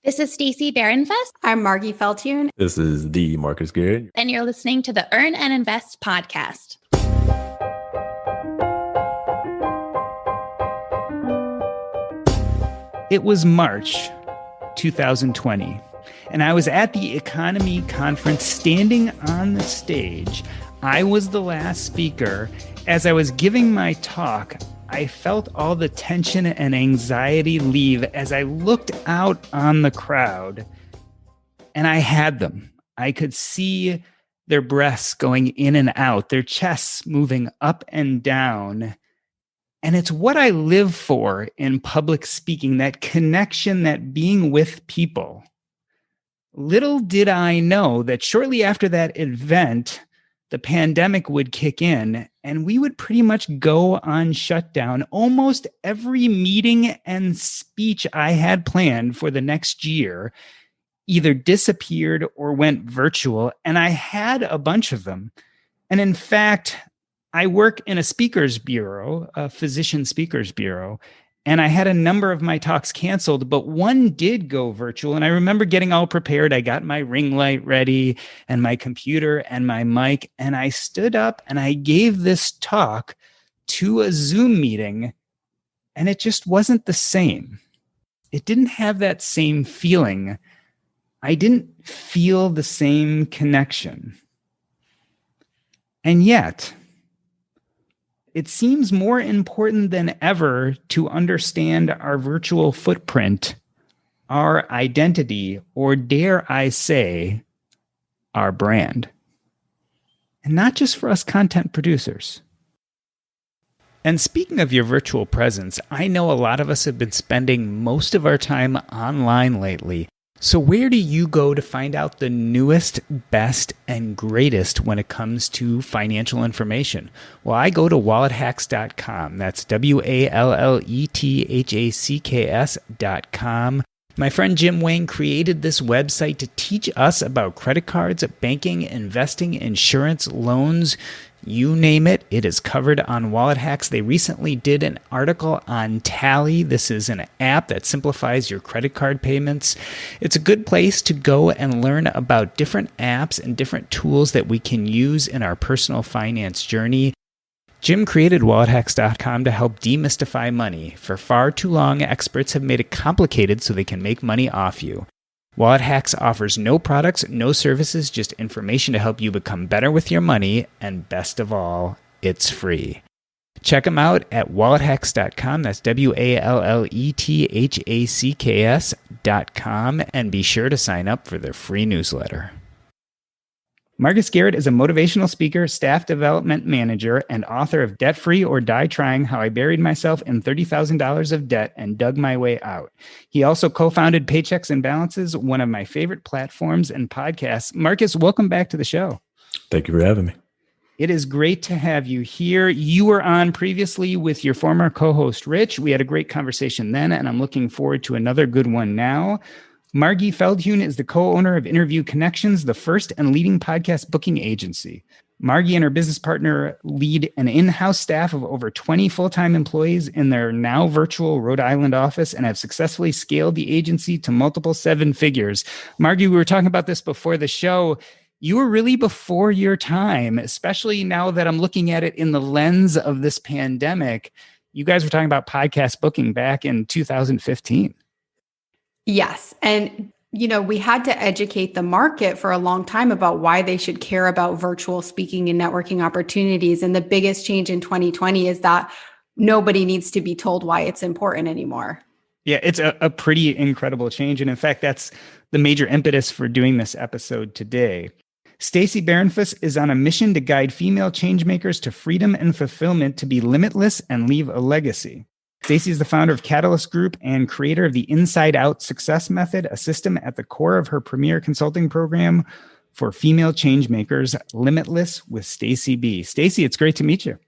This is Stacy Barenfest. I'm Margy Feldhuhn. This is the Marcus Garrett. And you're listening to the Earn and Invest podcast. It was March 2020, and I was at the economy conference standing on the stage. I was the last speaker. As I was giving my talk, I felt all the tension and anxiety leave as I looked out on the crowd, and I had them. I could see their breaths going in and out, their chests moving up and down. And it's what I live for in public speaking, that connection, that being with people. Little did I know that shortly after that event, the pandemic would kick in and we would pretty much go on shutdown. Almost every meeting and speech I had planned for the next year either disappeared or went virtual. And I had a bunch of them. And in fact, I work in a speakers bureau, a physician speakers bureau, and I had a number of my talks canceled, but one did go virtual. And I remember getting all prepared. I got my ring light ready and my computer and my mic, and I stood up and I gave this talk to a Zoom meeting, and it just wasn't the same. It didn't have that same feeling. I didn't feel the same connection. And yet, it seems more important than ever to understand our virtual footprint, our identity, or dare I say, our brand. And not just for us content producers. And speaking of your virtual presence, I know a lot of us have been spending most of our time online lately. So where do you go to find out the newest, best, and greatest when it comes to financial information? Well, I go to wallethacks.com. That's WALLETHACKS.com. My friend Jim Wayne created this website to teach us about credit cards, banking, investing, insurance, loans. You name it, it is covered on Wallet Hacks. They recently did an article on Tally. This is an app that simplifies your credit card payments. It's a good place to go and learn about different apps and different tools that we can use in our personal finance journey. Jim created WalletHacks.com to help demystify money. For far too long, experts have made it complicated so they can make money off you. Wallet Hacks offers no products, no services, just information to help you become better with your money, and best of all, it's free. Check them out at wallethacks.com, that's WALLETHACKS.com, and be sure to sign up for their free newsletter. Marcus Garrett is a motivational speaker, staff development manager, and author of Debt Free or Die Trying: How I Buried Myself in $30,000 of Debt and Dug My Way Out. He also co-founded Paychecks and Balances, one of my favorite platforms and podcasts. Marcus, welcome back to the show. Thank you for having me. It is great to have you here. You were on previously with your former co-host, Rich. We had a great conversation then, and I'm looking forward to another good one now. Margy Feldhuhn is the co-owner of Interview Connections, the first and leading podcast booking agency. Margy and her business partner lead an in-house staff of over 20 full-time employees in their now virtual Rhode Island office and have successfully scaled the agency to multiple seven figures. Margy, we were talking about this before the show. You were really before your time, especially now that I'm looking at it in the lens of this pandemic. You guys were talking about podcast booking back in 2015. Yes. And, we had to educate the market for a long time about why they should care about virtual speaking and networking opportunities. And the biggest change in 2020 is that nobody needs to be told why it's important anymore. Yeah, it's a pretty incredible change. And in fact, that's the major impetus for doing this episode today. Stacy Barenfest is on a mission to guide female changemakers to freedom and fulfillment to be limitless and leave a legacy. Stacy is the founder of Catalyst Group and creator of the Inside Out Success Method, a system at the core of her premier consulting program for female changemakers, Limitless with Stacy B. Stacy, it's great to meet you.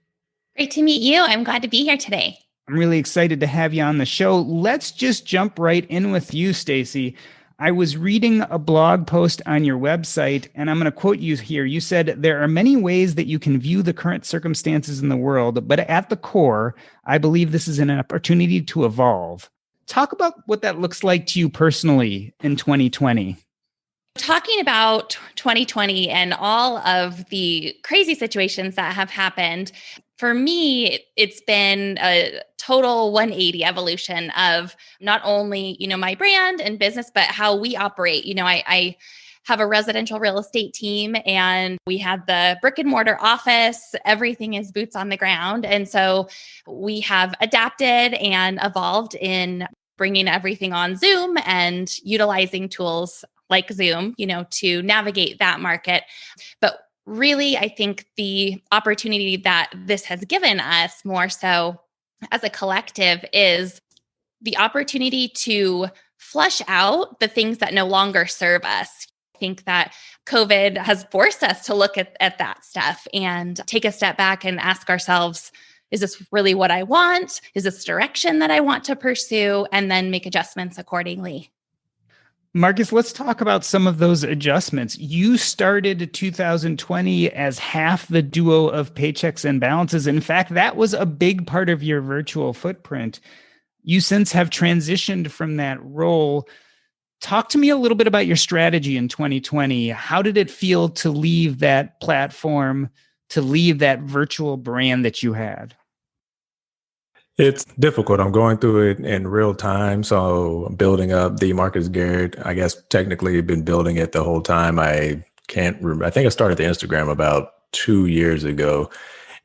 Great to meet you. I'm glad to be here today. I'm really excited to have you on the show. Let's just jump right in with you, Stacy. I was reading a blog post on your website, and I'm going to quote you here. You said, "There are many ways that you can view the current circumstances in the world, but at the core, I believe this is an opportunity to evolve. Talk about what that looks like to you personally in 2020. Talking about 2020 and all of the crazy situations that have happened, for me, it's been a total 180 evolution of not only, my brand and business, but how we operate. I have a residential real estate team and we have the brick and mortar office. Everything is boots on the ground. And so we have adapted and evolved in bringing everything on Zoom and utilizing tools like Zoom, to navigate that market. But really, I think the opportunity that this has given us more so as a collective is the opportunity to flush out the things that no longer serve us. I think that COVID has forced us to look at that stuff and take a step back and ask ourselves, is this really what I want? Is this direction that I want to pursue? And then make adjustments accordingly. Marcus, let's talk about some of those adjustments. You started 2020 as half the duo of Paychecks and Balances. In fact, that was a big part of your virtual footprint. You since have transitioned from that role. Talk to me a little bit about your strategy in 2020. How did it feel to leave that platform, to leave that virtual brand that you had? It's difficult. I'm going through it in real time. So I'm building up the Marcus Garrett. I guess technically been building it the whole time. I can't remember. I think I started the Instagram about 2 years ago.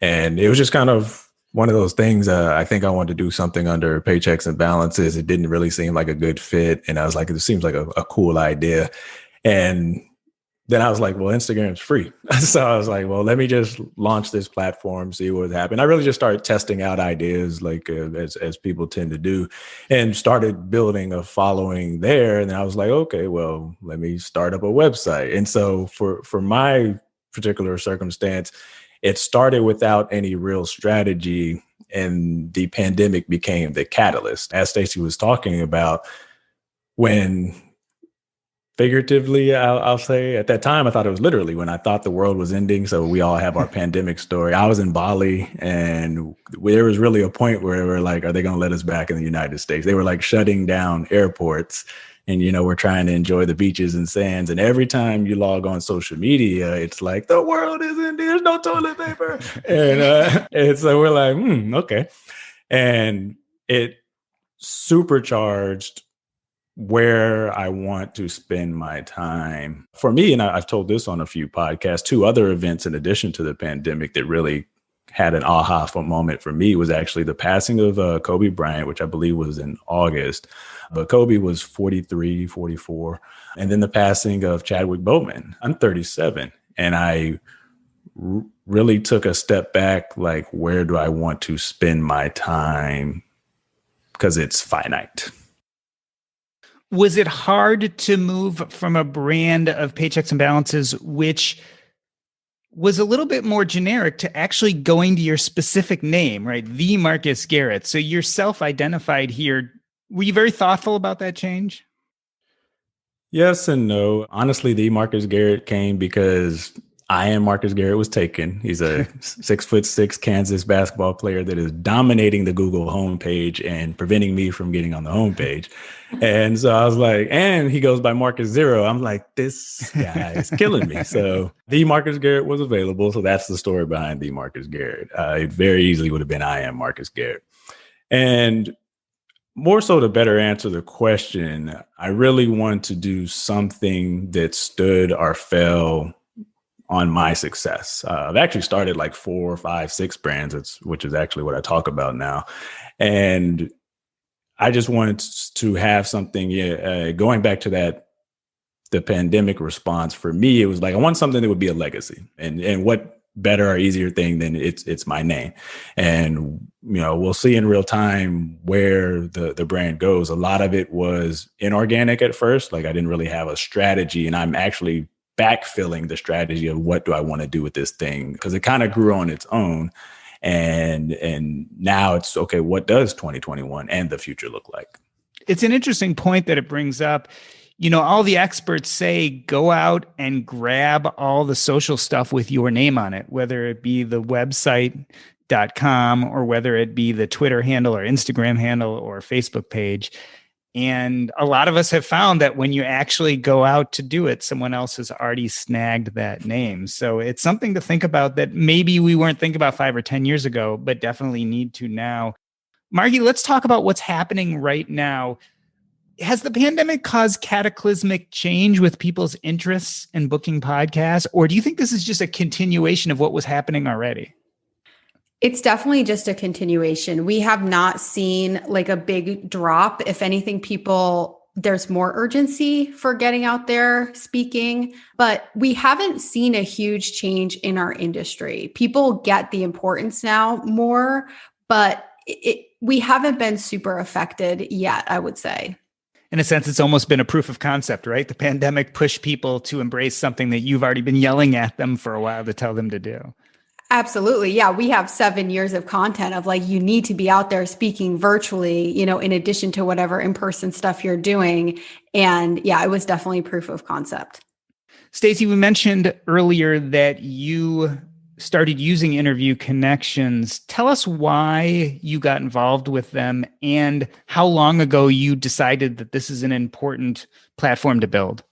And it was just kind of one of those things. I think I wanted to do something under Paychecks and Balances. It didn't really seem like a good fit. And I was like, it seems like a cool idea. And then I was like, well, Instagram's free. So I was like, well, let me just launch this platform, see what happened. I really just started testing out ideas like as people tend to do, and started building a following there. And then I was like, okay, well, let me start up a website. And so for my particular circumstance, it started without any real strategy, and the pandemic became the catalyst. As Stacy was talking about, when figuratively, I'll say at that time, I thought it was literally when I thought the world was ending. So we all have our pandemic story. I was in Bali, and there was really a point where we're like, are they going to let us back in the United States? They were like shutting down airports, and, we're trying to enjoy the beaches and sands. And every time you log on social media, it's like, the world is ending. There's no toilet paper. And so we're like, okay. And it supercharged where I want to spend my time. For me, and I've told this on a few podcasts, 2 other events in addition to the pandemic that really had an aha moment for me was actually the passing of Kobe Bryant, which I believe was in August. But Kobe was 43, 44. And then the passing of Chadwick Boseman. I'm 37. And I really took a step back, like, where do I want to spend my time? Because it's finite. Was it hard to move from a brand of Paychecks and Balances, which was a little bit more generic, to actually going to your specific name, right? The Marcus Garrett. So you're self-identified here. Were you very thoughtful about that change? Yes and no. Honestly, the Marcus Garrett came because I Am Marcus Garrett was taken. He's a 6'6" Kansas basketball player that is dominating the Google homepage and preventing me from getting on the homepage. And so I was like, and he goes by Marcus Zero. I'm like, this guy is killing me. So the Marcus Garrett was available. So that's the story behind the Marcus Garrett. It very easily would have been I Am Marcus Garrett. And more so to better answer the question, I really want to do something that stood or fell on my success. I've actually started like 4, 5, 6 brands, which is actually what I talk about now. And I just wanted to have something, going back to the pandemic response. For me, it was like, I want something that would be a legacy, and what better or easier thing than it's my name. And, we'll see in real time where the brand goes. A lot of it was inorganic at first. Like, I didn't really have a strategy, and I'm actually backfilling the strategy of what do I want to do with this thing, because it kind of grew on its own. And now it's okay, what does 2021 and the future look like? It's an interesting point that it brings up. All the experts say go out and grab all the social stuff with your name on it, whether it be the website, untitled.com, or whether it be the Twitter handle or Instagram handle or Facebook page. And a lot of us have found that when you actually go out to do it, someone else has already snagged that name. So it's something to think about that maybe we weren't thinking about 5 or 10 years ago, but definitely need to now. Margy, let's talk about what's happening right now. Has the pandemic caused cataclysmic change with people's interests in booking podcasts? Or do you think this is just a continuation of what was happening already? It's definitely just a continuation. We have not seen like a big drop. If anything, there's more urgency for getting out there speaking, but we haven't seen a huge change in our industry. People get the importance now more, but we haven't been super affected yet, I would say. In a sense, it's almost been a proof of concept, right? The pandemic pushed people to embrace something that you've already been yelling at them for a while to tell them to do. Absolutely. Yeah. We have 7 years of content of like, you need to be out there speaking virtually, in addition to whatever in-person stuff you're doing. And yeah, it was definitely proof of concept. Stacy, we mentioned earlier that you started using Interview Connections. Tell us why you got involved with them and how long ago you decided that this is an important platform to build.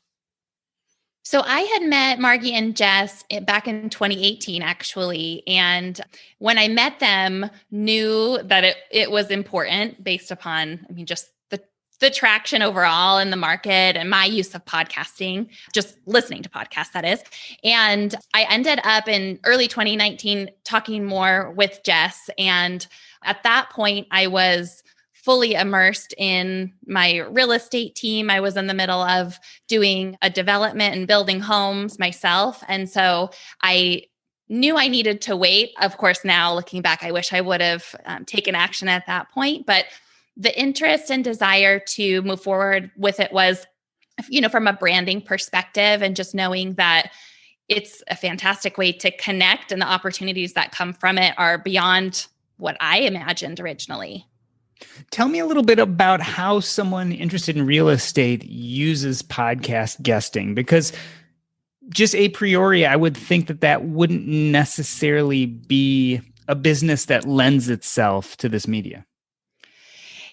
So I had met Margy and Jess back in 2018, actually. And when I met them, knew that it was important based upon, just the traction overall in the market and my use of podcasting, just listening to podcasts, that is. And I ended up in early 2019 talking more with Jess. And at that point, I was fully immersed in my real estate team. I was in the middle of doing a development and building homes myself. And so I knew I needed to wait. Of course, now looking back, I wish I would have taken action at that point. But the interest and desire to move forward with it was, from a branding perspective and just knowing that it's a fantastic way to connect and the opportunities that come from it are beyond what I imagined originally. Tell me a little bit about how someone interested in real estate uses podcast guesting, because just a priori, I would think that wouldn't necessarily be a business that lends itself to this media.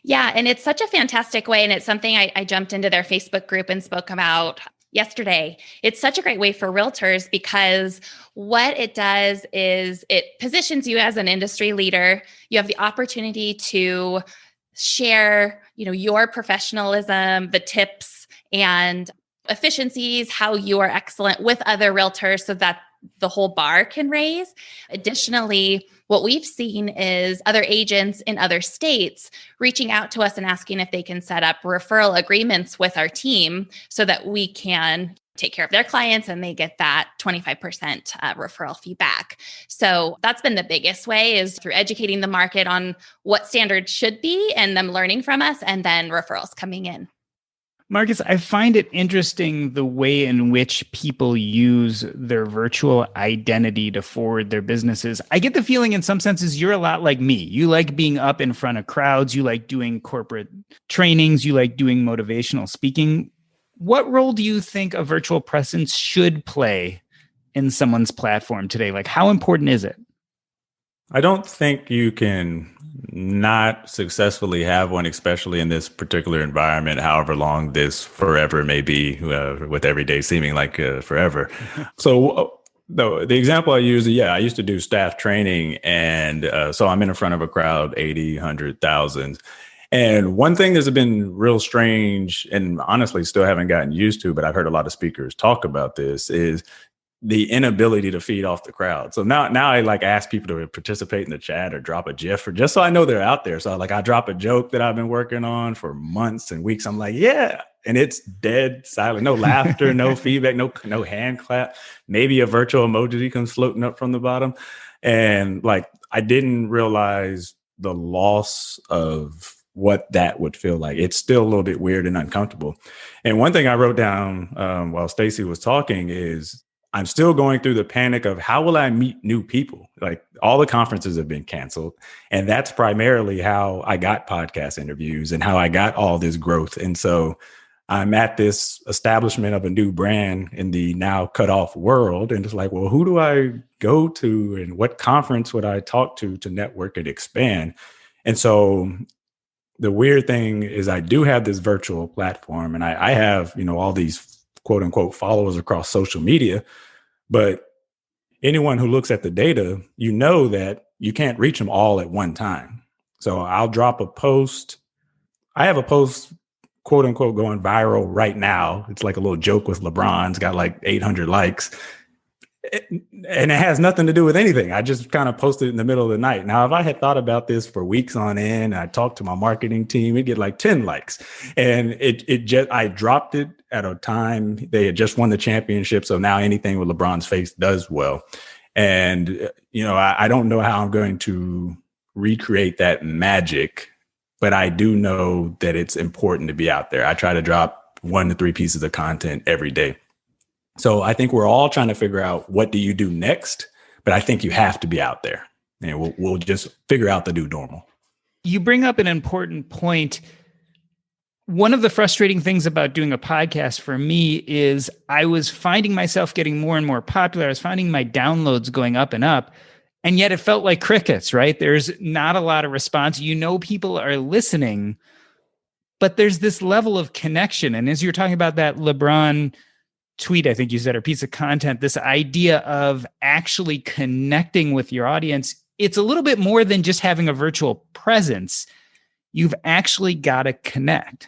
Yeah, and it's such a fantastic way. And it's something I jumped into their Facebook group and spoke about yesterday. It's such a great way for realtors because what it does is it positions you as an industry leader. You have the opportunity to share, your professionalism, the tips and efficiencies, how you are excellent with other realtors so that the whole bar can raise. Additionally, what we've seen is other agents in other states reaching out to us and asking if they can set up referral agreements with our team so that we can take care of their clients and they get that 25% referral fee back. So that's been the biggest way, is through educating the market on what standards should be and them learning from us and then referrals coming in. Marcus, I find it interesting the way in which people use their virtual identity to forward their businesses. I get the feeling in some senses you're a lot like me. You like being up in front of crowds. You like doing corporate trainings. You like doing motivational speaking. What role do you think a virtual presence should play in someone's platform today? Like, how important is it? I don't think you can not successfully have one, especially in this particular environment, however long this forever may be, with every day seeming like forever. So the example I use, I used to do staff training. And so I'm in front of a crowd, 80, 100,000. And one thing that's been real strange and honestly still haven't gotten used to, but I've heard a lot of speakers talk about this, is the inability to feed off the crowd. So now I ask people to participate in the chat or drop a GIF, or just so I know they're out there. So I drop a joke that I've been working on for months and weeks. I'm like, yeah. And it's dead silent, no laughter, no feedback, no hand clap, maybe a virtual emoji comes floating up from the bottom. And I didn't realize the loss of what that would feel like. It's still a little bit weird and uncomfortable. And one thing I wrote down while Stacy was talking is, I'm still going through the panic of how will I meet new people? All the conferences have been canceled. And that's primarily how I got podcast interviews and how I got all this growth. And so I'm at this establishment of a new brand in the now cut off world. And it's like, well, who do I go to and what conference would I talk to network and expand? And so the weird thing is I do have this virtual platform and I have, all these quote unquote followers across social media, but anyone who looks at the data, that you can't reach them all at one time. So I'll drop a post. I have a post, quote unquote, going viral right now. It's like a little joke with LeBron. It's got like 800 likes. And it has nothing to do with anything. I just kind of posted it in the middle of the night. Now, if I had thought about this for weeks on end, I talked to my marketing team, it'd get like 10 likes. And I dropped it at a time they had just won the championship. So now anything with LeBron's face does well. And, I don't know how I'm going to recreate that magic, but I do know that it's important to be out there. I try to drop 1 to 3 pieces of content every day. So I think we're all trying to figure out what do you do next, but I think you have to be out there and we'll just figure out the new normal. You bring up an important point. One of the frustrating things about doing a podcast for me is I was finding myself getting more and more popular. I was finding my downloads going up and up, and yet it felt like crickets, right? There's not a lot of response. People are listening, but there's this level of connection. And as you're talking about that LeBron tweet, I think you said, or piece of content, this idea of actually connecting with your audience, it's a little bit more than just having a virtual presence. You've actually got to connect.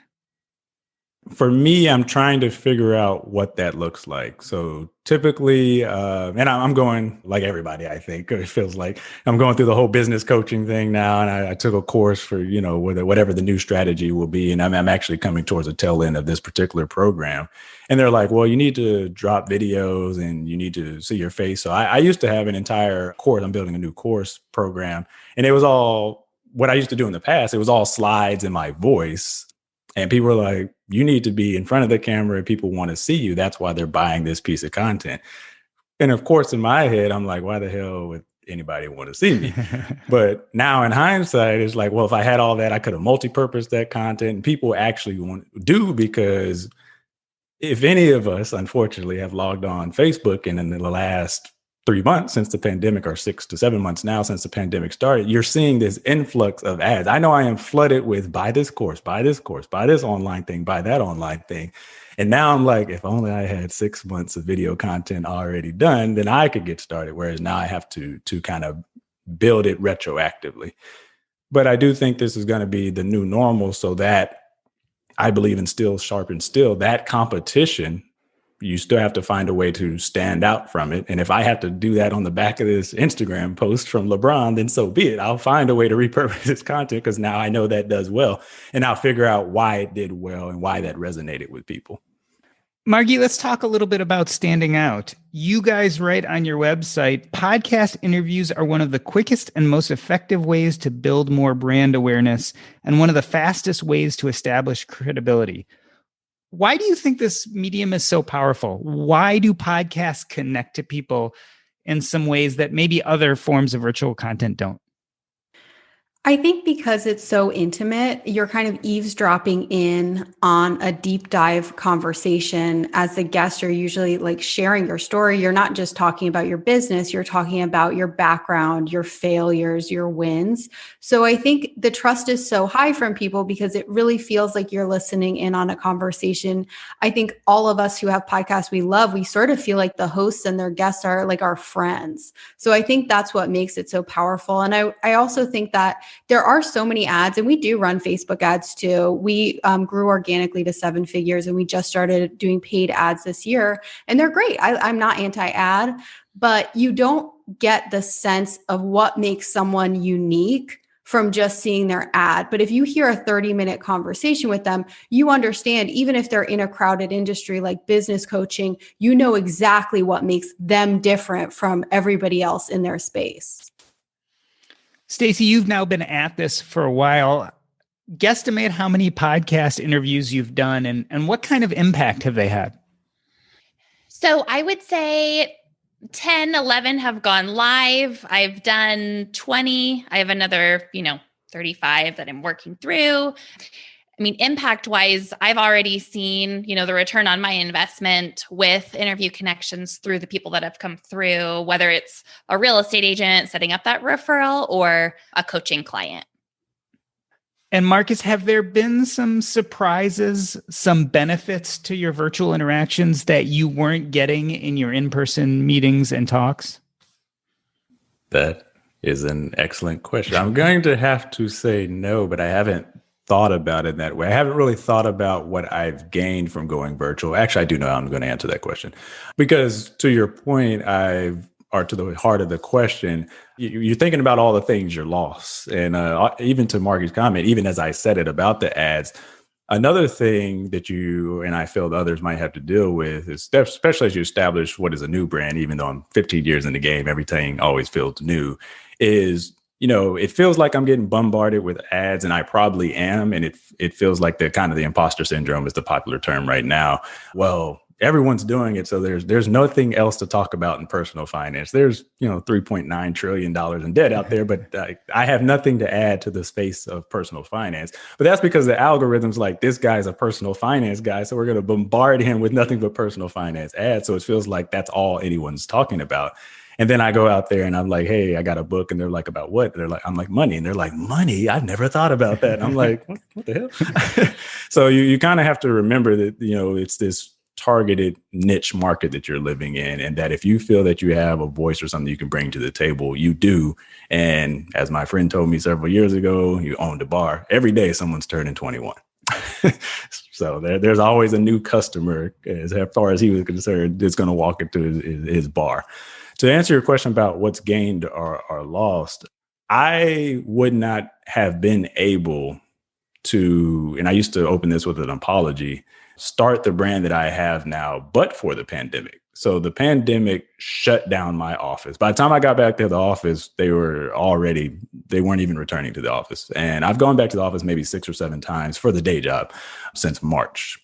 For me, I'm trying to figure out what that looks like. So typically, and I'm going like everybody, I think it feels like I'm going through the whole business coaching thing now. And I took a course for, whatever the new strategy will be. And I'm actually coming towards the tail end of this particular program. And they're like, well, you need to drop videos and you need to see your face. So I used to have an entire course. I'm building a new course program. And it was all what I used to do in the past. It was all slides and my voice. And people were like, you need to be in front of the camera. People want to see you. That's why they're buying this piece of content. And of course, in my head, I'm like, why the hell would anybody want to see me? But now in hindsight, it's like, well, if I had all that, I could have multi-purposed that content. And people actually do, because if any of us, unfortunately, have logged on Facebook and in the last 3 months since the pandemic, or 6 to 7 months now since the pandemic started, you're seeing this influx of ads. I know I am flooded with buy this course, buy this course, buy this online thing, buy that online thing. And now I'm like, if only I had 6 months of video content already done, then I could get started. Whereas now I have to kind of build it retroactively. But I do think this is going to be the new normal, so that I believe in still sharpen still that competition. You still have to find a way to stand out from it. And if I have to do that on the back of this Instagram post from LeBron, then so be it. I'll find a way to repurpose this content, because now I know that does well. And I'll figure out why it did well and why that resonated with people. Margy, let's talk a little bit about standing out. You guys write on your website, podcast interviews are one of the quickest and most effective ways to build more brand awareness and one of the fastest ways to establish credibility. Why do you think this medium is so powerful? Why do podcasts connect to people in some ways that maybe other forms of virtual content don't? I think because it's so intimate, you're kind of eavesdropping in on a deep dive conversation. As the guest, you're usually like sharing your story. You're not just talking about your business, you're talking about your background, your failures, your wins. So I think the trust is so high from people because it really feels like you're listening in on a conversation. I think all of us who have podcasts we love, we sort of feel like the hosts and their guests are like our friends. So I think that's what makes it so powerful. And I also think that there are so many ads, and we do run Facebook ads too. We grew organically to 7 figures, and we just started doing paid ads this year, and they're great. I'm not anti-ad, but you don't get the sense of what makes someone unique from just seeing their ad. But if you hear a 30-minute conversation with them, you understand, even if they're in a crowded industry like business coaching, you know exactly what makes them different from everybody else in their space. Stacy, you've now been at this for a while. Guesstimate how many podcast interviews you've done and what kind of impact have they had? So I would say 10, 11 have gone live. I've done 20. I have another, 35 that I'm working through. I mean, impact wise, I've already seen, the return on my investment with Interview Connections through the people that have come through, whether it's a real estate agent setting up that referral or a coaching client. And Marcus, have there been some surprises, some benefits to your virtual interactions that you weren't getting in your in-person meetings and talks? That is an excellent question. I'm going to have to say no, but I haven't thought about it that way. I haven't really thought about what I've gained from going virtual. Actually, I do know I'm going to answer that question because to your point, or to the heart of the question, you're thinking about all the things you're lost. And even to Margy's comment, even as I said it about the ads, another thing that you and I feel that others might have to deal with is, especially as you establish what is a new brand, even though I'm 15 years in the game, everything always feels new, is it feels like I'm getting bombarded with ads, and I probably am. And it feels like the kind of the imposter syndrome is the popular term right now. Well, everyone's doing it. So there's nothing else to talk about in personal finance. There's, $3.9 trillion in debt out there, but I have nothing to add to the space of personal finance. But that's because the algorithm's like, this guy's a personal finance guy, so we're going to bombard him with nothing but personal finance ads. So it feels like that's all anyone's talking about. And then I go out there and I'm like, hey, I got a book. And they're like, about what? I'm like, money. And they're like, money? I've never thought about that. And I'm like, what the hell? So you kind of have to remember that, it's this targeted niche market that you're living in. And that if you feel that you have a voice or something you can bring to the table, you do. And as my friend told me several years ago, you owned a bar. Every day someone's turning 21. So there's always a new customer, as far as he was concerned, that's going to walk into his bar. To answer your question about what's gained or lost, I would not have been able to, and I used to open this with an apology, start the brand that I have now, but for the pandemic. So the pandemic shut down my office. By the time I got back to the office, they weren't even returning to the office. And I've gone back to the office maybe 6 or 7 times for the day job since March.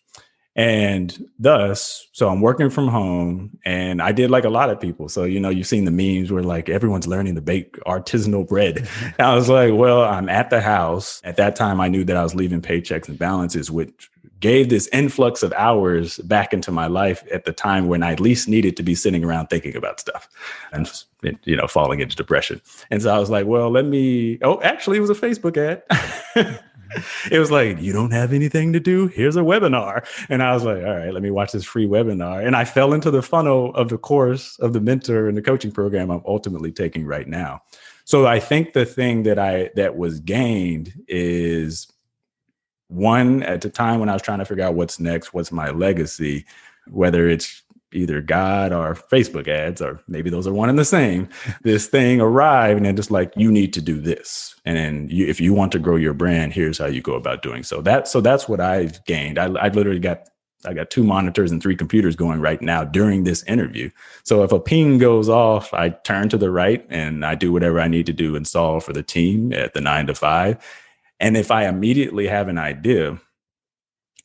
And thus, so I'm working from home, and I did like a lot of people. So, you've seen the memes where like everyone's learning to bake artisanal bread. And I was like, well, I'm at the house. At that time, I knew that I was leaving paychecks and balances, which gave this influx of hours back into my life at the time when I least needed to be sitting around thinking about stuff and, falling into depression. And so I was like, well, actually, it was a Facebook ad. It was like, you don't have anything to do? Here's a webinar. And I was like, all right, let me watch this free webinar. And I fell into the funnel of the course of the mentor and the coaching program I'm ultimately taking right now. So I think the thing that was gained is, one, at the time when I was trying to figure out what's next, what's my legacy, whether it's either God or Facebook ads, or maybe those are one and the same, this thing arrived and then just like, you need to do this. And then if you want to grow your brand, here's how you go about doing so. That's what I've gained. I literally got 2 monitors and 3 computers going right now during this interview. So if a ping goes off, I turn to the right and I do whatever I need to do and solve for the team at the 9 to 5. And if I immediately have an idea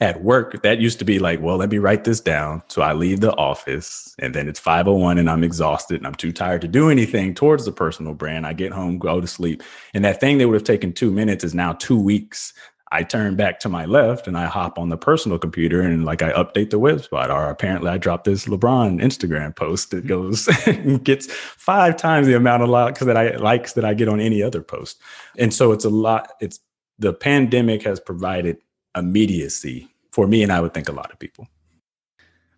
at work, that used to be like, well, let me write this down. So I leave the office and then it's 5:01 and I'm exhausted and I'm too tired to do anything towards the personal brand. I get home, go to sleep. And that thing that would have taken 2 minutes is now 2 weeks. I turn back to my left and I hop on the personal computer and like I update the website, or apparently I dropped this LeBron Instagram post that goes and gets 5 times the amount of likes that I get on any other post. And so it's a lot. The pandemic has provided immediacy for me, and I would think a lot of people.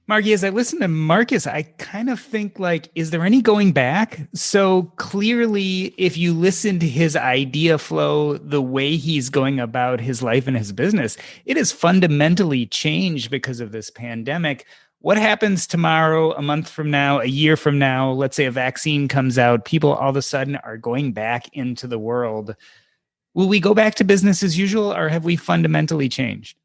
Margy, as I listen to Marcus, I kind of think like, is there any going back? So clearly, if you listen to his idea flow, the way he's going about his life and his business, it has fundamentally changed because of this pandemic. What happens tomorrow, a month from now, a year from now? Let's say a vaccine comes out, people all of a sudden are going back into the world. Will we go back to business as usual, or have we fundamentally changed?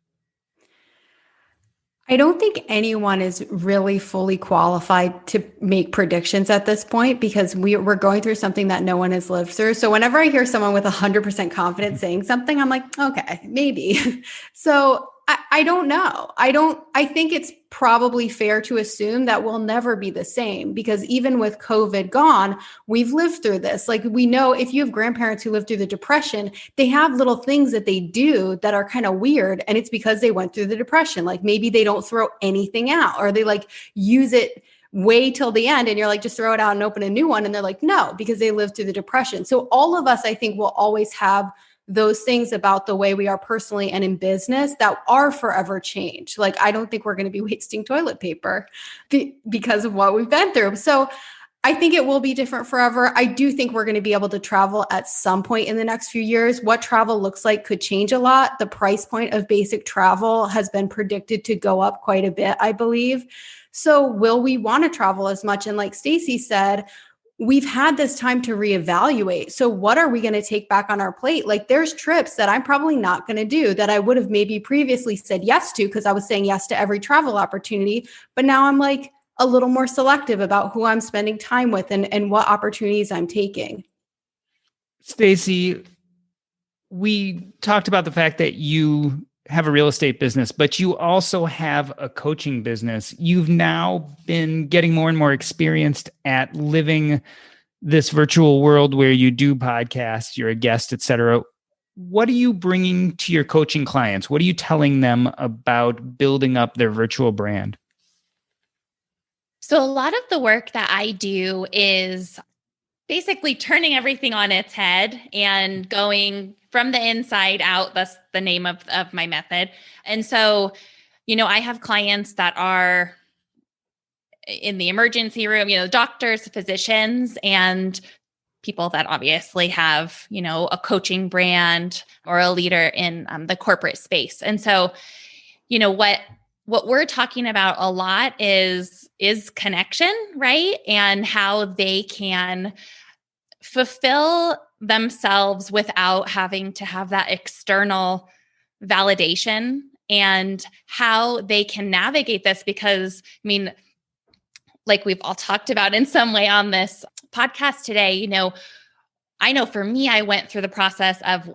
I don't think anyone is really fully qualified to make predictions at this point, because we're going through something that no one has lived through. So whenever I hear someone with 100% confidence saying something, I'm like, okay, maybe. So I don't know. I think it's probably fair to assume that we'll never be the same, because even with COVID gone, we've lived through this. Like, we know if you have grandparents who lived through the Depression, they have little things that they do that are kind of weird. And it's because they went through the Depression. Like, maybe they don't throw anything out, or they like use it way till the end, and you're like, just throw it out and open a new one. And they're like, no, because they lived through the Depression. So all of us, I think, will always have those things about the way we are personally and in business that are forever changed. Like, I don't think we're going to be wasting toilet paper because of what we've been through. So I think it will be different forever. I do think we're going to be able to travel at some point in the next few years. What travel looks like could change a lot. The price point of basic travel has been predicted to go up quite a bit, I believe. So will we want to travel as much? And like Stacy said, we've had this time to reevaluate. So what are we going to take back on our plate? Like, there's trips that I'm probably not going to do that I would have maybe previously said yes to because I was saying yes to every travel opportunity. But now I'm like a little more selective about who I'm spending time with and what opportunities I'm taking. Stacy, we talked about the fact that you have a real estate business, but you also have a coaching business. You've now been getting more and more experienced at living this virtual world where you do podcasts, you're a guest, et cetera. What are you bringing to your coaching clients? What are you telling them about building up their virtual brand? So a lot of the work that I do is basically turning everything on its head and going from the inside out. That's the name of my method. And so, I have clients that are in the emergency room, doctors, physicians, and people that obviously have, a coaching brand or a leader in the corporate space. And so, what we're talking about a lot is connection, right? And how they can fulfill themselves without having to have that external validation, and how they can navigate this. Because, like we've all talked about in some way on this podcast today, I know for me, I went through the process of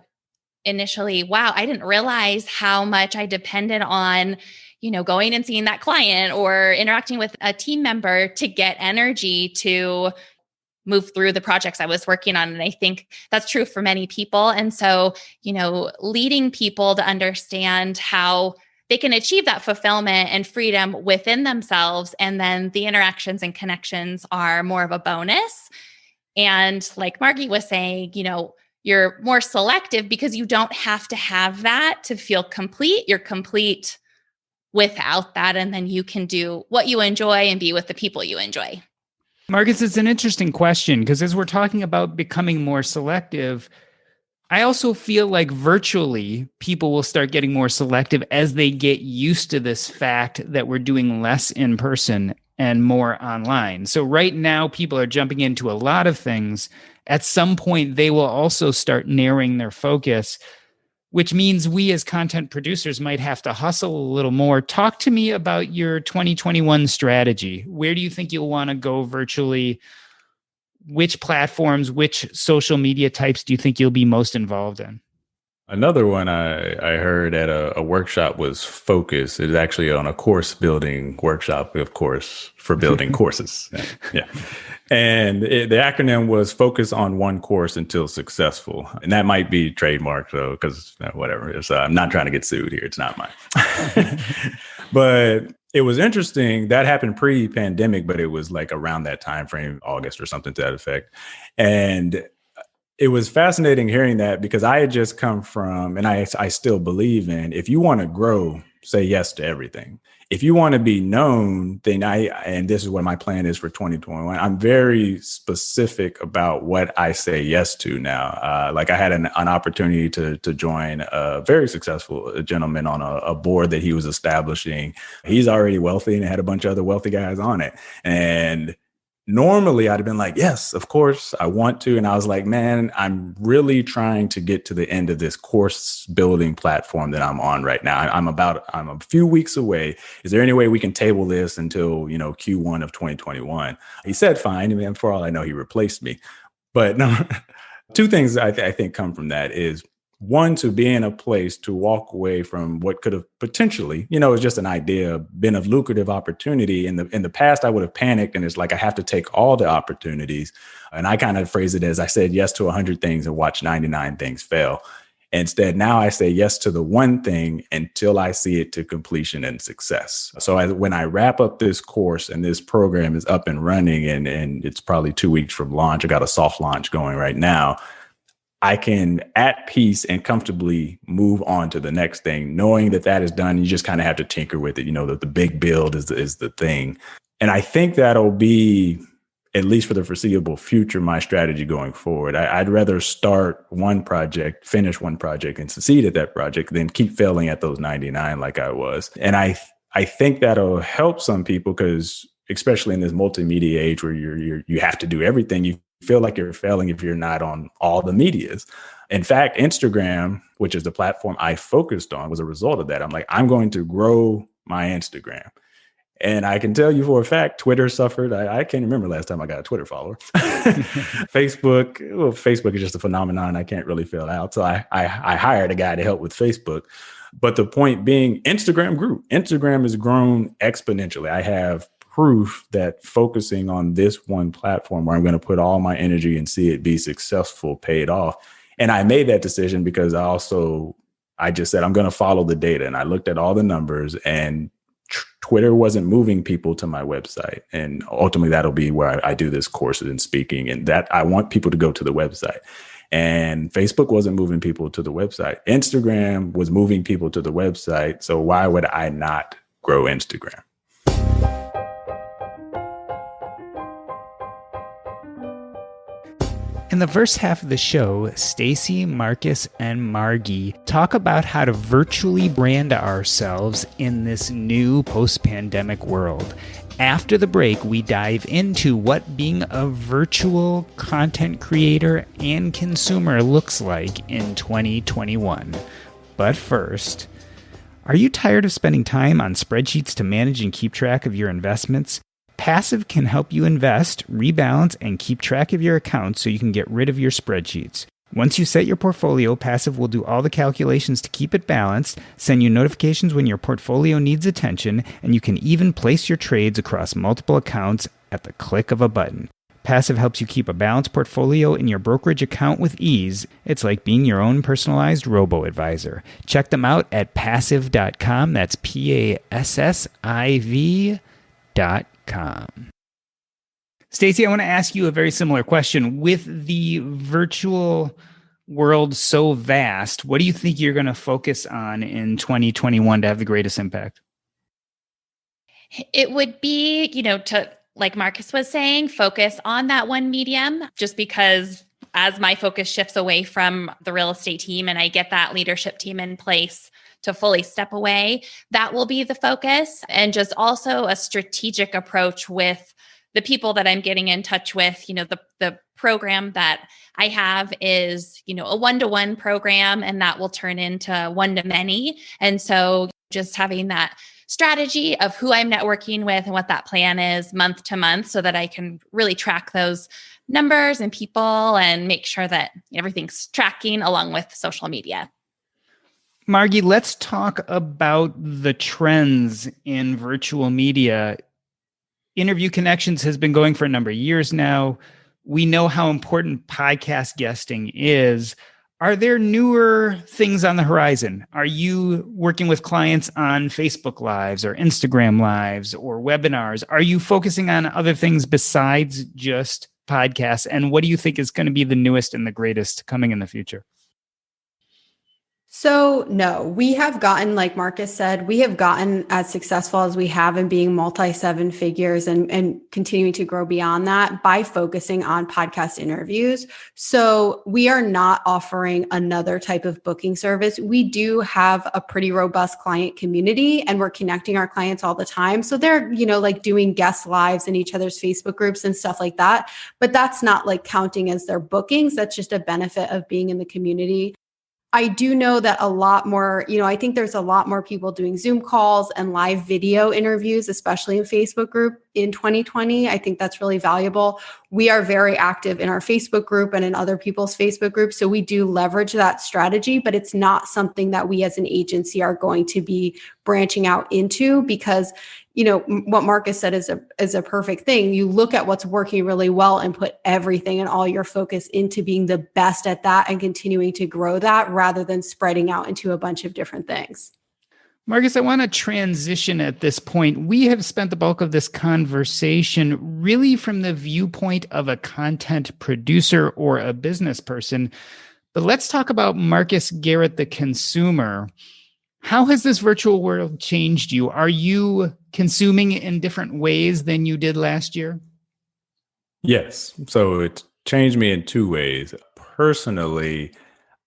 initially, wow, I didn't realize how much I depended on going and seeing that client or interacting with a team member to get energy to move through the projects I was working on. And I think that's true for many people. And so, leading people to understand how they can achieve that fulfillment and freedom within themselves. And then the interactions and connections are more of a bonus. And like Margy was saying, you're more selective because you don't have to have that to feel complete. You're complete without that. And then you can do what you enjoy and be with the people you enjoy. Marcus, it's an interesting question because as we're talking about becoming more selective, I also feel like virtually people will start getting more selective as they get used to this fact that we're doing less in person and more online. So right now, people are jumping into a lot of things. At some point, they will also start narrowing their focus, which means we as content producers might have to hustle a little more. Talk to me about your 2021 strategy. Where do you think you'll want to go virtually? Which platforms, which social media types do you think you'll be most involved in? Another one I heard at a workshop was Focus. It is actually on a course building workshop, of course, for building courses. Yeah. And the acronym was Focus on One Course Until Successful. And that might be trademarked, though, because whatever. I'm not trying to get sued here. It's not mine. But it was interesting. That happened pre-pandemic, but it was like around that time frame, August or something to that effect. And it was fascinating hearing that because I had just come from, and I still believe in, if you want to grow, say yes to everything. If you want to be known, then and this is what my plan is for 2021. I'm very specific about what I say yes to now. Like I had an opportunity to join a very successful gentleman on a board that he was establishing. He's already wealthy and had a bunch of other wealthy guys on it. And normally I'd have been like, yes, of course, I want to. And I was like, man, I'm really trying to get to the end of this course building platform that I'm on right now. I'm a few weeks away. Is there any way we can table this until, Q1 of 2021? He said, fine. And for all I know, he replaced me. But no, two things I think come from that is one, to be in a place to walk away from what could have potentially, it was just an idea, been a lucrative opportunity. In the past, I would have panicked, and it's like I have to take all the opportunities. And I kind of phrase it as I said yes to 100 things and watch 99 things fail. Instead, now I say yes to the one thing until I see it to completion and success. So when I wrap up this course and this program is up and running, and it's probably 2 weeks from launch, I got a soft launch going right now, I can at peace and comfortably move on to the next thing, knowing that is done. You just kind of have to tinker with it. That the big build is the thing. And I think that'll be, at least for the foreseeable future, my strategy going forward. I'd rather start one project, finish one project, and succeed at that project than keep failing at those 99 like I was. And I think that'll help some people, because especially in this multimedia age where you have to do everything, you feel like you're failing if you're not on all the medias. In fact, Instagram, which is the platform I focused on, was a result of that. I'm like, I'm going to grow my Instagram. And I can tell you for a fact, Twitter suffered. I can't remember last time I got a Twitter follower. Facebook is just a phenomenon I can't really fill out. So I hired a guy to help with Facebook. But the point being, Instagram grew. Instagram has grown exponentially. I have proof that focusing on this one platform where I'm going to put all my energy and see it be successful paid off. And I made that decision because I just said, I'm going to follow the data. And I looked at all the numbers, and Twitter wasn't moving people to my website. And ultimately, that'll be where I do this courses and speaking, and that I want people to go to the website. And Facebook wasn't moving people to the website. Instagram was moving people to the website. So why would I not grow Instagram? In the first half of the show, Stacy, Marcus, and Margy talk about how to virtually brand ourselves in this new post-pandemic world. After the break, we dive into what being a virtual content creator and consumer looks like in 2021. But first, are you tired of spending time on spreadsheets to manage and keep track of your investments? Passive can help you invest, rebalance, and keep track of your accounts so you can get rid of your spreadsheets. Once you set your portfolio, Passive will do all the calculations to keep it balanced, send you notifications when your portfolio needs attention, and you can even place your trades across multiple accounts at the click of a button. Passive helps you keep a balanced portfolio in your brokerage account with ease. It's like being your own personalized robo-advisor. Check them out at passive.com. That's PASSIV.com. Stacy, I want to ask you a very similar question. With the virtual world so vast, what do you think you're going to focus on in 2021 to have the greatest impact? It would be, to, like Marcus was saying, focus on that one medium, just because as my focus shifts away from the real estate team and I get that leadership team in place to fully step away, that will be the focus. And just also a strategic approach with the people that I'm getting in touch with. The program that I have is, a one-to-one program, and that will turn into one-to-many. And so just having that strategy of who I'm networking with and what that plan is month to month, so that I can really track those numbers and people and make sure that everything's tracking along with social media. Margy, let's talk about the trends in virtual media. Interview Connections has been going for a number of years now. We know how important podcast guesting is. Are there newer things on the horizon? Are you working with clients on Facebook Lives or Instagram Lives or webinars? Are you focusing on other things besides just podcasts? And what do you think is going to be the newest and the greatest coming in the future? So no, we have gotten, like Marcus said, we have gotten as successful as we have in being multi-seven figures and continuing to grow beyond that by focusing on podcast interviews. So we are not offering another type of booking service. We do have a pretty robust client community, and we're connecting our clients all the time. So they're, like doing guest lives in each other's Facebook groups and stuff like that. But that's not like counting as their bookings. That's just a benefit of being in the community. I do know that a lot more, I think there's a lot more people doing Zoom calls and live video interviews, especially in Facebook group in 2020. I think that's really valuable. We are very active in our Facebook group and in other people's Facebook groups. So we do leverage that strategy, but it's not something that we as an agency are going to be branching out into because what Marcus said is a perfect thing. You look at what's working really well and put everything and all your focus into being the best at that and continuing to grow that rather than spreading out into a bunch of different things. Marcus, I want to transition at this point. We have spent the bulk of this conversation really from the viewpoint of a content producer or a business person. But let's talk about Marcus Garrett, the consumer. How has this virtual world changed you? Are you consuming in different ways than you did last year? Yes. So it changed me in two ways. Personally,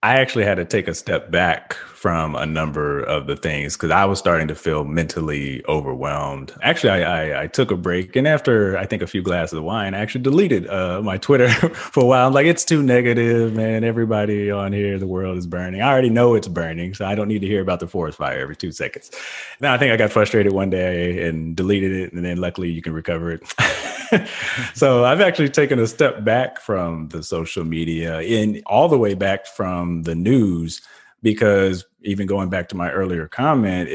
I actually had to take a step back from a number of the things because I was starting to feel mentally overwhelmed. Actually, I took a break, and after I think a few glasses of wine, I actually deleted my Twitter for a while. I'm like, it's too negative, man. Everybody on here, the world is burning. I already know it's burning, so I don't need to hear about the forest fire every 2 seconds. Now, I think I got frustrated one day and deleted it, and then luckily you can recover it. So I've actually taken a step back from the social media and all the way back from the news, because even going back to my earlier comment,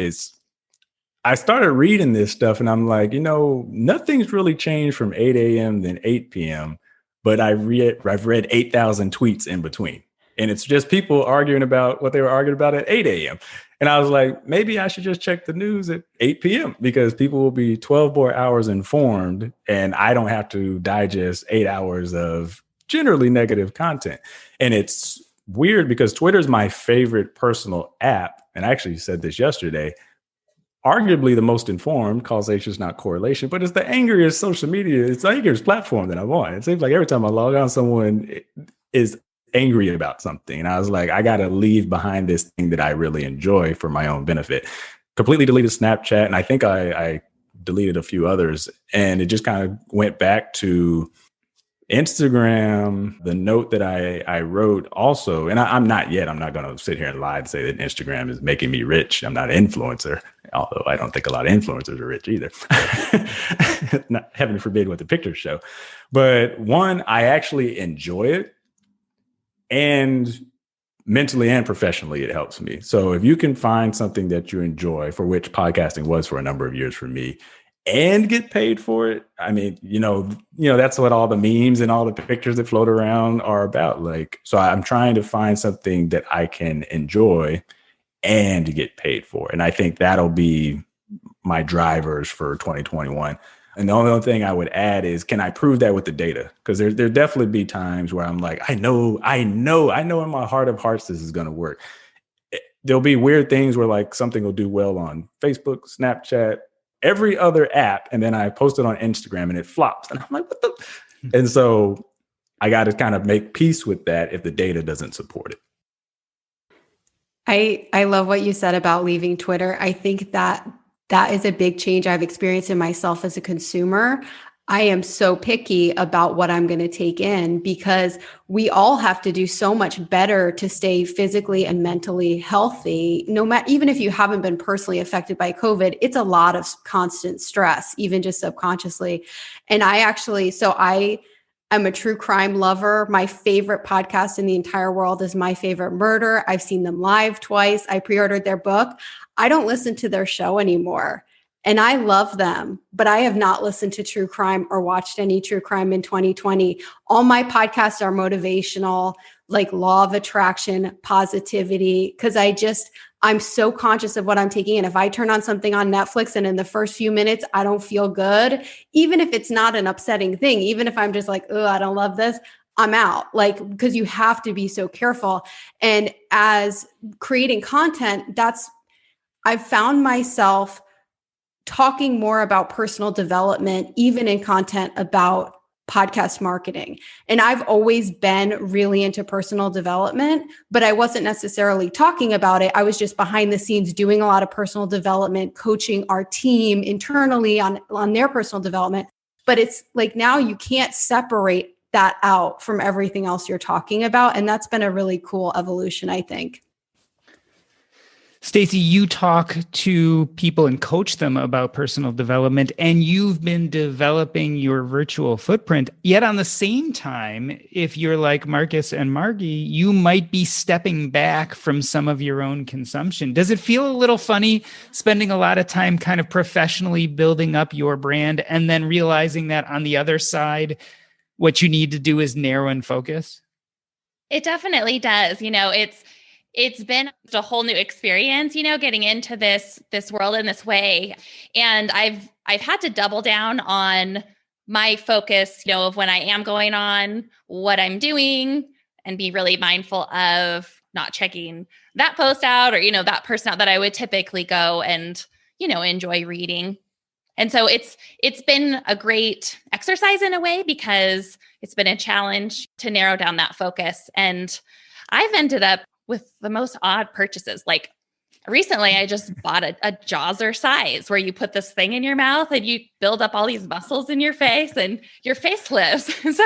I started reading this stuff and I'm like, nothing's really changed from 8 a.m. than 8 p.m. But I've read 8,000 tweets in between. And it's just people arguing about what they were arguing about at 8 a.m. And I was like, maybe I should just check the news at 8 p.m. because people will be 12 more hours informed and I don't have to digest 8 hours of generally negative content. And it's weird because Twitter is my favorite personal app. And I actually said this yesterday, arguably the most informed. Causation is not correlation, but it's the angriest social media. It's the angriest platform that I'm on. It seems like every time I log on, someone is angry about something. And I was like, I got to leave behind this thing that I really enjoy for my own benefit. Completely deleted Snapchat. And I think I deleted a few others. And it just kind of went back to Instagram, the note that I wrote also, and I'm not going to sit here and lie and say that Instagram is making me rich. I'm not an influencer, although I don't think a lot of influencers are rich either. Not, heaven forbid what the pictures show. But one, I actually enjoy it. And mentally and professionally, it helps me. So if you can find something that you enjoy, for which podcasting was for a number of years for me, and get paid for it, I mean, that's what all the memes and all the pictures that float around are about. Like, so I'm trying to find something that I can enjoy and get paid for. And I think that'll be my drivers for 2021. And the only thing I would add is, can I prove that with the data? Because there definitely be times where I'm like, I know in my heart of hearts this is going to work. There'll be weird things where like something will do well on Facebook, Snapchat, every other app, and then I post it on Instagram and it flops. And I'm like, what the? And so I got to kind of make peace with that if the data doesn't support it. I love what you said about leaving Twitter. I think that is a big change I've experienced in myself as a consumer. I am so picky about what I'm going to take in because we all have to do so much better to stay physically and mentally healthy. No matter, even if you haven't been personally affected by COVID, it's a lot of constant stress, even just subconsciously. And I'm a true crime lover. My favorite podcast in the entire world is My Favorite Murder. I've seen them live twice. I pre-ordered their book. I don't listen to their show anymore. And I love them, but I have not listened to true crime or watched any true crime in 2020. All my podcasts are motivational, like law of attraction, positivity, because I'm so conscious of what I'm taking in. If I turn on something on Netflix and in the first few minutes, I don't feel good, even if it's not an upsetting thing, even if I'm just like, oh, I don't love this, I'm out. Like, because you have to be so careful. And as creating content, I've found myself talking more about personal development, even in content about podcast marketing. And I've always been really into personal development, but I wasn't necessarily talking about it. I was just behind the scenes doing a lot of personal development, coaching our team internally on their personal development. But it's like now you can't separate that out from everything else you're talking about. And that's been a really cool evolution, I think. Stacy, you talk to people and coach them about personal development, and you've been developing your virtual footprint. Yet on the same time, if you're like Marcus and Margy, you might be stepping back from some of your own consumption. Does it feel a little funny spending a lot of time kind of professionally building up your brand and then realizing that on the other side, what you need to do is narrow and focus? It definitely does. It's been a whole new experience, getting into this world in this way. And I've had to double down on my focus, of when I am going on, what I'm doing, and be really mindful of not checking that post out or, that person out that I would typically go and, enjoy reading. And so it's been a great exercise in a way, because it's been a challenge to narrow down that focus. And I've ended up with the most odd purchases. Like recently, I just bought a Jawser size where you put this thing in your mouth and you build up all these muscles in your face and your face lifts. So,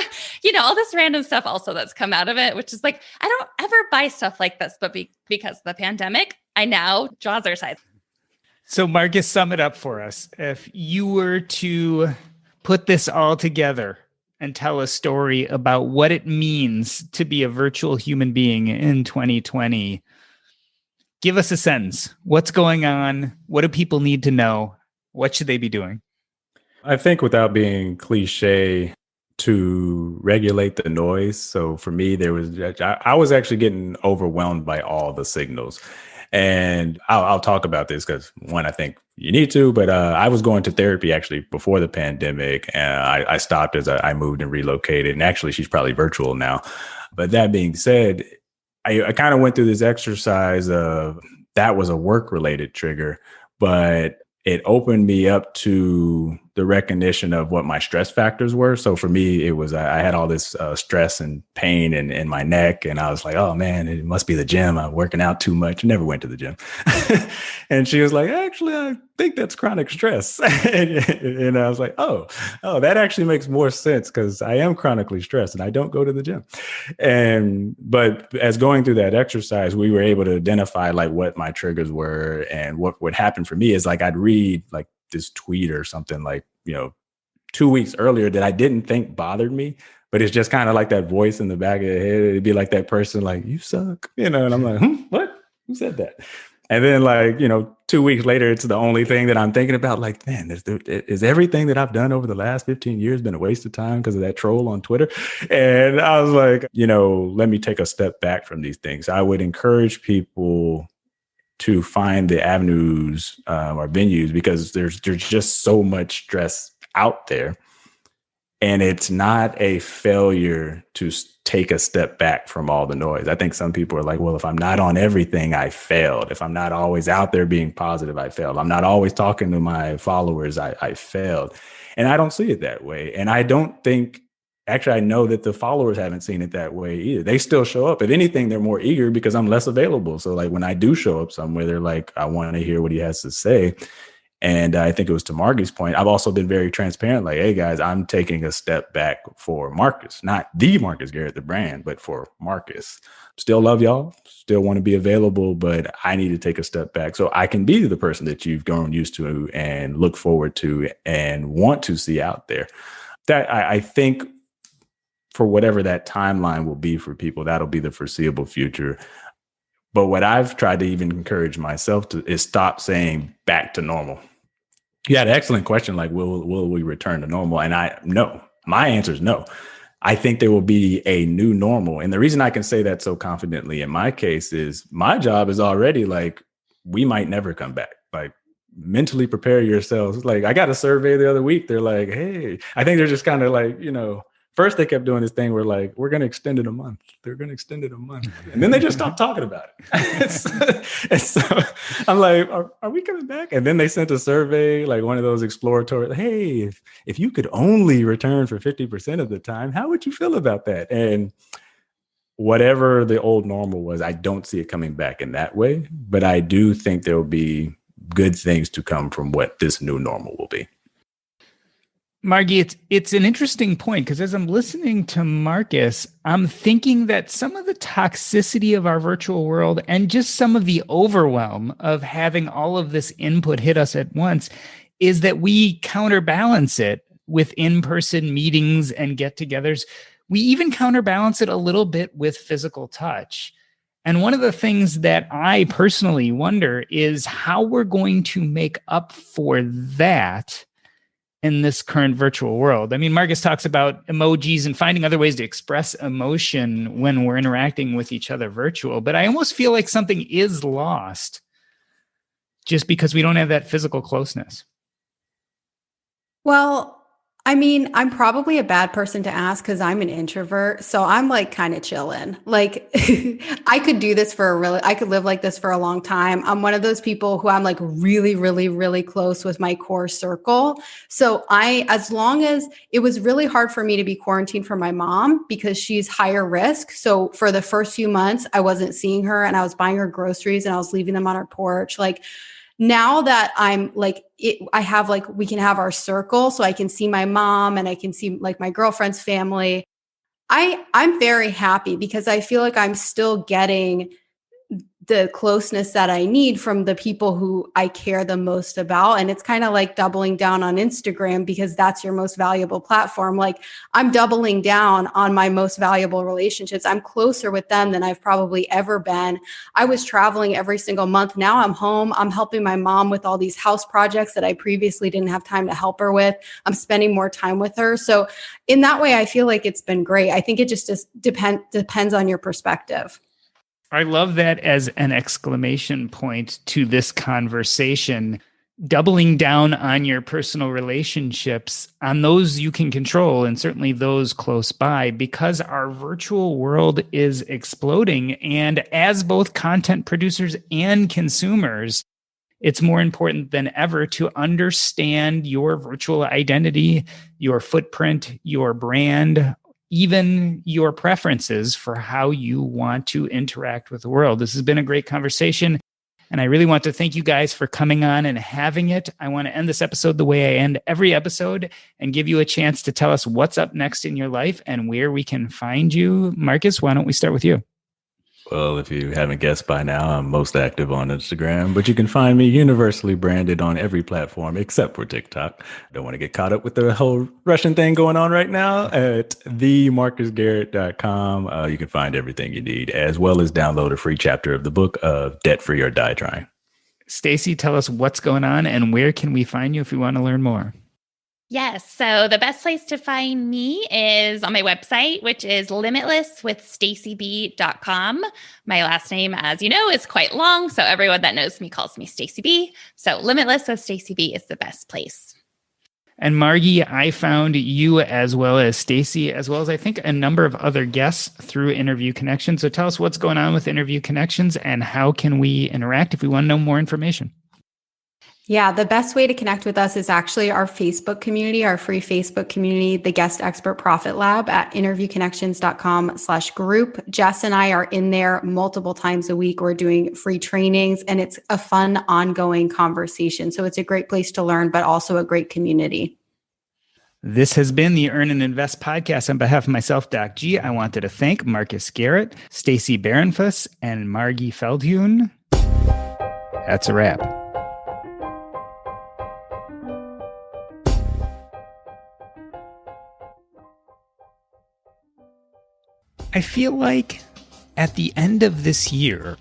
all this random stuff also that's come out of it, which is like, I don't ever buy stuff like this, but because of the pandemic, I now Jawser size. So Marcus, sum it up for us. If you were to put this all together and tell a story about what it means to be a virtual human being in 2020, give us a sense. What's going on? What do people need to know? What should they be doing? I think, without being cliche, to regulate the noise. So for me, I was actually getting overwhelmed by all the signals. And I'll talk about this because, one, I think you need to, but I was going to therapy actually before the pandemic, and I stopped as I moved and relocated. And actually, she's probably virtual now. But that being said, I kind of went through this exercise of that was a work-related trigger, but it opened me up to the recognition of what my stress factors were. So for me, it was, I had all this stress and pain in my neck. And I was like, oh man, it must be the gym. I'm working out too much. Never went to the gym. And she was like, actually, I think that's chronic stress. And I was like, oh, that actually makes more sense, because I am chronically stressed and I don't go to the gym. But as going through that exercise, we were able to identify like what my triggers were. And what would happen for me is like, I'd read like this tweet or something like, 2 weeks earlier that I didn't think bothered me, but it's just kind of like that voice in the back of the head. It'd be like that person like, you suck, and I'm like, what? Who said that? And then 2 weeks later, it's the only thing that I'm thinking about. Like, man, is everything that I've done over the last 15 years been a waste of time because of that troll on Twitter? And I was like, let me take a step back from these things. I would encourage people to find the avenues or venues, because there's just so much stress out there. And it's not a failure to take a step back from all the noise. I think some people are like, well, if I'm not on everything, I failed. If I'm not always out there being positive, I failed. I'm not always talking to my followers, I failed. And I don't see it that way. And I don't think, actually, I know that the followers haven't seen it that way either. They still show up. If anything, they're more eager because I'm less available. So like when I do show up somewhere, they're like, I want to hear what he has to say. And I think it was to Margy's point. I've also been very transparent. Like, hey guys, I'm taking a step back for Marcus, not the Marcus Garrett, the brand, but for Marcus. Still love y'all, still want to be available, but I need to take a step back so I can be the person that you've grown used to and look forward to and want to see out there. That I think, for whatever that timeline will be for people, that'll be the foreseeable future. But what I've tried to even encourage myself to is stop saying back to normal. You had an excellent question, like, will we return to normal? And no, my answer is no. I think there will be a new normal. And the reason I can say that so confidently in my case is my job is already like, we might never come back. Like, mentally prepare yourselves. Like, I got a survey the other week. They're like, hey, I think they're just kind of like, first they kept doing this thing where like, we're going to extend it a month. They're going to extend it a month. And then they just stopped talking about it. And so I'm like, are we coming back? And then they sent a survey, like one of those exploratory, hey, if you could only return for 50% of the time, how would you feel about that? And whatever the old normal was, I don't see it coming back in that way. But I do think there will be good things to come from what this new normal will be. Margy, it's an interesting point because as I'm listening to Marcus, I'm thinking that some of the toxicity of our virtual world and just some of the overwhelm of having all of this input hit us at once is that we counterbalance it with in-person meetings and get-togethers. We even counterbalance it a little bit with physical touch. And one of the things that I personally wonder is how we're going to make up for that in this current virtual world. I mean, Marcus talks about emojis and finding other ways to express emotion when we're interacting with each other virtual, but I almost feel like something is lost just because we don't have that physical closeness. Well, I mean, I'm probably a bad person to ask because I'm an introvert. So I'm like kind of chilling. Like I could do this I could live like this for a long time. I'm one of those people who I'm like really, really, really close with my core circle. So as long as it was really hard for me to be quarantined from my mom because she's higher risk. So for the first few months, I wasn't seeing her and I was buying her groceries and I was leaving them on her porch. Like, now that I'm like, we can have our circle so I can see my mom and I can see like my girlfriend's family. I'm very happy because I feel like I'm still getting the closeness that I need from the people who I care the most about. And it's kind of like doubling down on Instagram because that's your most valuable platform. Like I'm doubling down on my most valuable relationships. I'm closer with them than I've probably ever been. I was traveling every single month. Now I'm home. I'm helping my mom with all these house projects that I previously didn't have time to help her with. I'm spending more time with her. So in that way, I feel like it's been great. I think it just depends on your perspective. I love that as an exclamation point to this conversation, doubling down on your personal relationships, on those you can control, and certainly those close by, because our virtual world is exploding. And as both content producers and consumers, it's more important than ever to understand your virtual identity, your footprint, your brand, even your preferences for how you want to interact with the world. This has been a great conversation, and I really want to thank you guys for coming on and having it. I want to end this episode the way I end every episode and give you a chance to tell us what's up next in your life and where we can find you. Marcus, why don't we start with you? Well, if you haven't guessed by now, I'm most active on Instagram, but you can find me universally branded on every platform except for TikTok. Don't want to get caught up with the whole Russian thing going on right now. At themarcusgarrett.com, you can find everything you need, as well as download a free chapter of the book of Debt Free or Die Trying. Stacy, tell us what's going on and where can we find you if we want to learn more? Yes. So the best place to find me is on my website, which is limitlesswithstacyb.com. My last name, as you know, is quite long. So everyone that knows me calls me Stacy B. So Limitless with Stacy B is the best place. And Margy, I found you as well as Stacy, as well as I think a number of other guests through Interview Connections. So tell us what's going on with Interview Connections and how can we interact if we want to know more information? Yeah, the best way to connect with us is actually our Facebook community, our free Facebook community, the Guest Expert Profit Lab at interviewconnections.com/group. Jess and I are in there multiple times a week. We're doing free trainings and it's a fun, ongoing conversation. So it's a great place to learn, but also a great community. This has been the Earn and Invest podcast. On behalf of myself, Doc G, I wanted to thank Marcus Garrett, Stacy Barenfuss, and Margy Feldhuhn. That's a wrap. I feel like at the end of this year,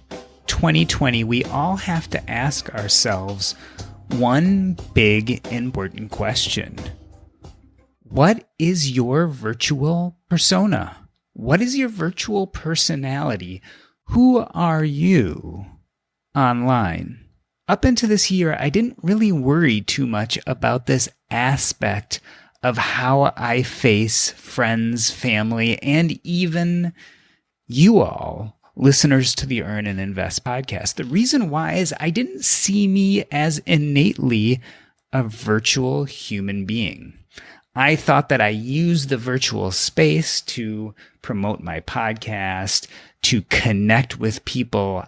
2020, we all have to ask ourselves one big important question. What is your virtual persona? What is your virtual personality? Who are you online? Up into this year, I didn't really worry too much about this aspect of how I face friends, family, and even you all, listeners to the Earn and Invest podcast. The reason why is I didn't see me as innately a virtual human being. I thought that I used the virtual space to promote my podcast, to connect with people,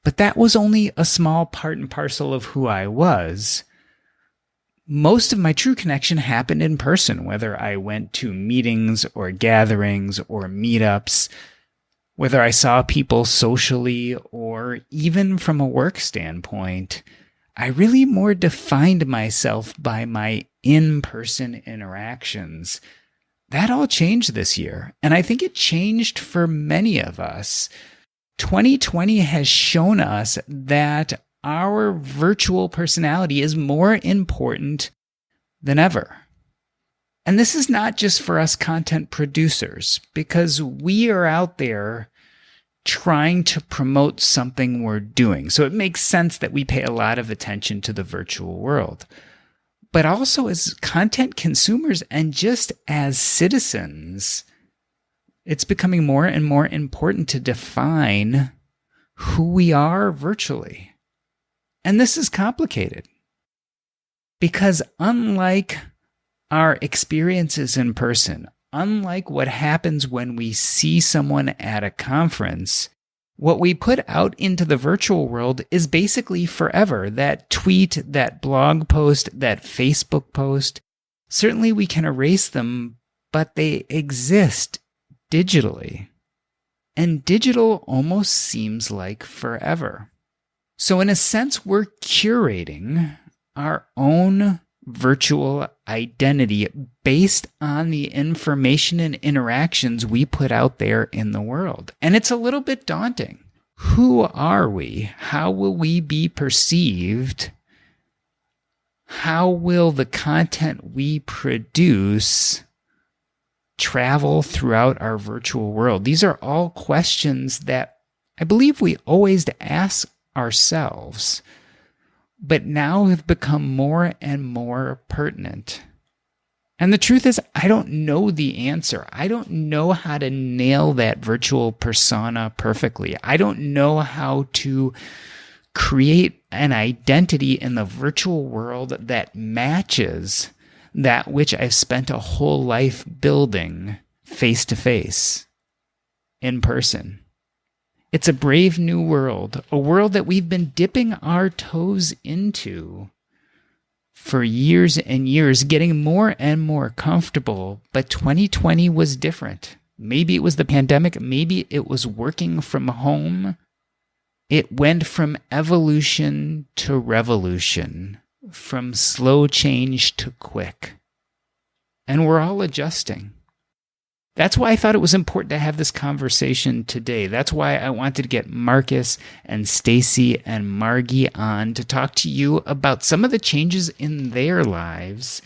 but that was only a small part and parcel of who I was. most of my true connection happened in person, whether I went to meetings or gatherings or meetups, whether I saw people socially or even from a work standpoint. I really more defined myself by my in-person interactions. That all changed this year, and I think it changed for many of us. 2020 has shown us that our virtual personality is more important than ever. And this is not just for us content producers, because we are out there trying to promote something we're doing. So it makes sense that we pay a lot of attention to the virtual world. But also as content consumers and just as citizens, it's becoming more and more important to define who we are virtually. And this is complicated because unlike our experiences in person, unlike what happens when we see someone at a conference, what we put out into the virtual world is basically forever. That tweet, that blog post, that Facebook post, certainly we can erase them, but they exist digitally. And digital almost seems like forever. So in a sense, we're curating our own virtual identity based on the information and interactions we put out there in the world. And it's a little bit daunting. Who are we? How will we be perceived? How will the content we produce travel throughout our virtual world? These are all questions that I believe we always ask ourselves, but now have become more and more pertinent. And the truth is, I don't know the answer. I don't know how to nail that virtual persona perfectly. I don't know how to create an identity in the virtual world that matches that which I've spent a whole life building face to face, in person. It's a brave new world, a world that we've been dipping our toes into for years and years, getting more and more comfortable. But 2020 was different. Maybe it was the pandemic. Maybe it was working from home. It went from evolution to revolution, from slow change to quick. And we're all adjusting. That's why I thought it was important to have this conversation today. That's why I wanted to get Marcus and Stacy and Margy on to talk to you about some of the changes in their lives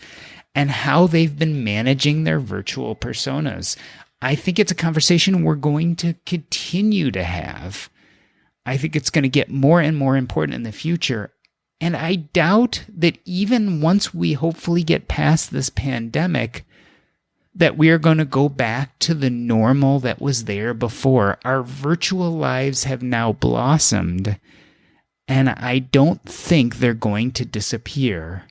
and how they've been managing their virtual personas. I think it's a conversation we're going to continue to have. I think it's going to get more and more important in the future. And I doubt that even once we hopefully get past this pandemic, that we are going to go back to the normal that was there before. Our virtual lives have now blossomed, and I don't think they're going to disappear.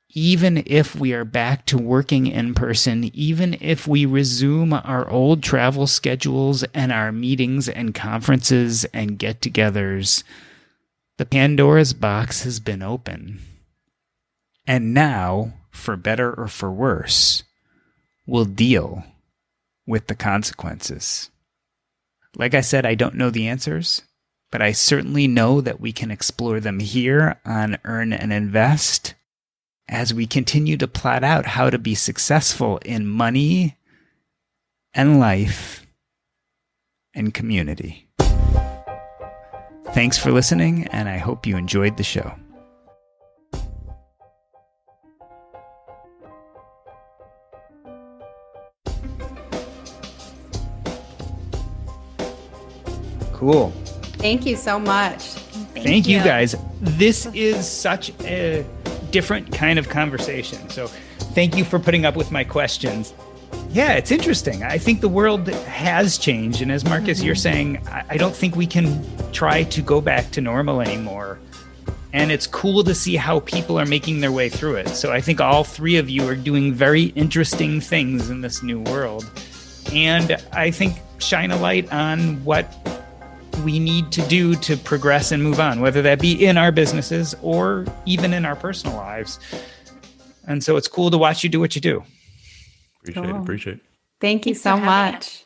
Even if we are back to working in person, even if we resume our old travel schedules and our meetings and conferences and get-togethers, the Pandora's box has been open. And now, for better or for worse, we'll deal with the consequences. Like I said, I don't know the answers, but I certainly know that we can explore them here on Earn and Invest as we continue to plot out how to be successful in money and life and community. Thanks for listening, and I hope you enjoyed the show. Cool. Thank you so much. Thank you guys. This is such a different kind of conversation. So thank you for putting up with my questions. Yeah, it's interesting. I think the world has changed. And as Marcus, you're saying, I don't think we can try to go back to normal anymore. And it's cool to see how people are making their way through it. So I think all three of you are doing very interesting things in this new world. And I think shine a light on what we need to do to progress and move on, whether that be in our businesses or even in our personal lives. And so it's cool to watch you do what you do. Appreciate it. Thank you so much.